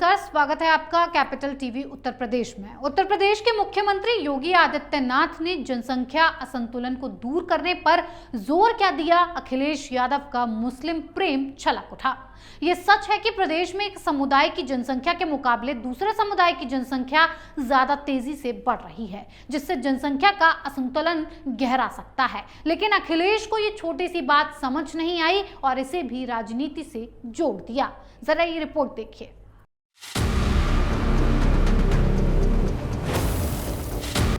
नमस्कार, स्वागत है आपका कैपिटल टीवी उत्तर प्रदेश में। उत्तर प्रदेश के मुख्यमंत्री योगी आदित्यनाथ ने जनसंख्या असंतुलन को दूर करने पर जोर क्या दिया? अखिलेश यादव का मुस्लिम प्रेम छलक उठा। ये सच है कि प्रदेश में एक समुदाय की जनसंख्या के मुकाबले दूसरे समुदाय की जनसंख्या ज्यादा तेजी से बढ़ रही है, जिससे जनसंख्या का असंतुलन गहरा सकता है। लेकिन अखिलेश को ये छोटी सी बात समझ नहीं आई और इसे भी राजनीति से जोड़ दिया। जरा ये रिपोर्ट देखिए।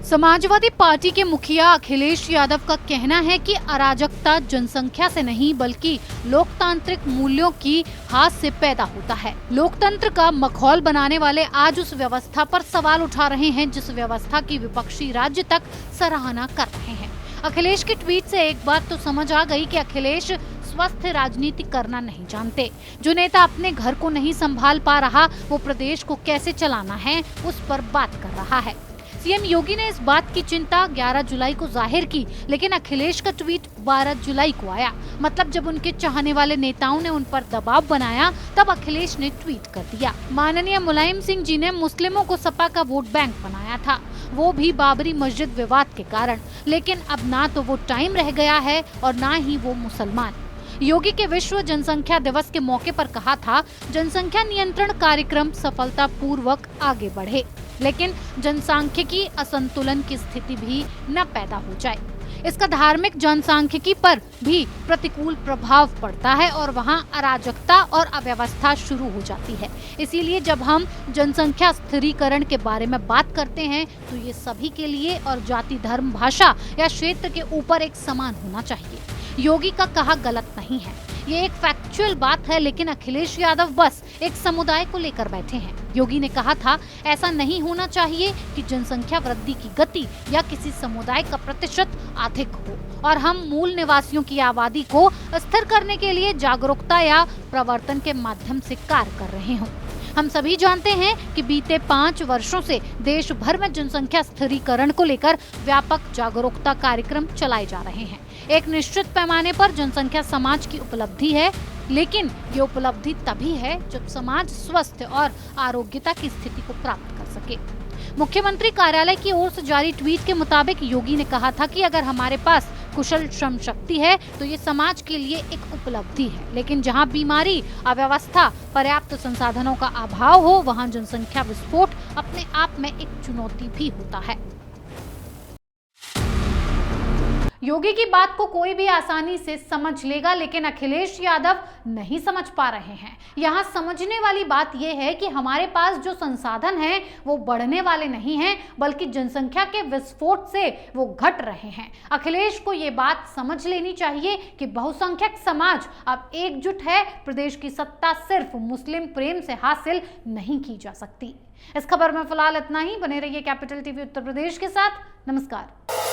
समाजवादी पार्टी के मुखिया अखिलेश यादव का कहना है कि अराजकता जनसंख्या से नहीं बल्कि लोकतांत्रिक मूल्यों की हाथ से पैदा होता है। लोकतंत्र का मखौल बनाने वाले आज उस व्यवस्था पर सवाल उठा रहे हैं जिस व्यवस्था की विपक्षी राज्य तक सराहना कर रहे हैं। अखिलेश के ट्वीट से एक बात तो समझ आ गई कि अखिलेश स्वस्थ राजनीति करना नहीं जानते। जो नेता अपने घर को नहीं संभाल पा रहा वो प्रदेश को कैसे चलाना है उस पर बात कर रहा है। सीएम योगी ने इस बात की चिंता 11 जुलाई को जाहिर की, लेकिन अखिलेश का ट्वीट 12 जुलाई को आया। मतलब जब उनके चाहने वाले नेताओं ने उन पर दबाव बनाया तब अखिलेश ने ट्वीट कर दिया। माननीय मुलायम सिंह जी ने मुस्लिमों को सपा का वोट बैंक बनाया था, वो भी बाबरी मस्जिद विवाद के कारण। लेकिन अब ना तो वो टाइम रह गया है और ना ही वो मुसलमान। योगी के विश्व जनसंख्या दिवस के मौके पर कहा था, जनसंख्या नियंत्रण कार्यक्रम सफलतापूर्वक आगे बढ़े, लेकिन जनसांख्यिकी असंतुलन की स्थिति भी न पैदा हो जाए। इसका धार्मिक जनसांख्यिकी पर भी प्रतिकूल प्रभाव पड़ता है और वहां अराजकता और अव्यवस्था शुरू हो जाती है। इसीलिए जब हम जनसंख्या स्थिरीकरण के बारे में बात करते हैं तो ये सभी के लिए और जाति, धर्म, भाषा या क्षेत्र के ऊपर एक समान होना चाहिए। योगी का कहा गलत नहीं है, ये एक फैक्चुअल बात है, लेकिन अखिलेश यादव बस एक समुदाय को लेकर बैठे हैं। योगी ने कहा था, ऐसा नहीं होना चाहिए कि जनसंख्या वृद्धि की गति या किसी समुदाय का प्रतिशत अधिक हो और हम मूल निवासियों की आबादी को स्थिर करने के लिए जागरूकता या प्रवर्तन के माध्यम से कार्य कर रहे हों। हम सभी जानते हैं कि बीते 5 वर्षों से देश भर में जनसंख्या स्थिरीकरण को लेकर व्यापक जागरूकता कार्यक्रम चलाए जा रहे हैं। एक निश्चित पैमाने पर जनसंख्या समाज की उपलब्धि है, लेकिन ये उपलब्धि तभी है जब समाज स्वस्थ और आरोग्यता की स्थिति को प्राप्त कर सके। मुख्यमंत्री कार्यालय की ओर से जारी ट्वीट के मुताबिक योगी ने कहा था कि अगर हमारे पास कुशल श्रम शक्ति है तो ये समाज के लिए एक उपलब्धि है, लेकिन जहां बीमारी, अव्यवस्था, पर्याप्त संसाधनों का अभाव हो वहां जनसंख्या विस्फोट अपने आप में एक चुनौती भी होता है। योगी की बात को कोई भी आसानी से समझ लेगा, लेकिन अखिलेश यादव नहीं समझ पा रहे हैं। यहाँ समझने वाली बात यह है कि हमारे पास जो संसाधन हैं वो बढ़ने वाले नहीं हैं, बल्कि जनसंख्या के विस्फोट से वो घट रहे हैं। अखिलेश को ये बात समझ लेनी चाहिए कि बहुसंख्यक समाज अब एकजुट है। प्रदेश की सत्ता सिर्फ मुस्लिम प्रेम से हासिल नहीं की जा सकती। इस खबर में फिलहाल इतना ही। बने रहिए कैपिटल टीवी उत्तर प्रदेश के साथ। नमस्कार।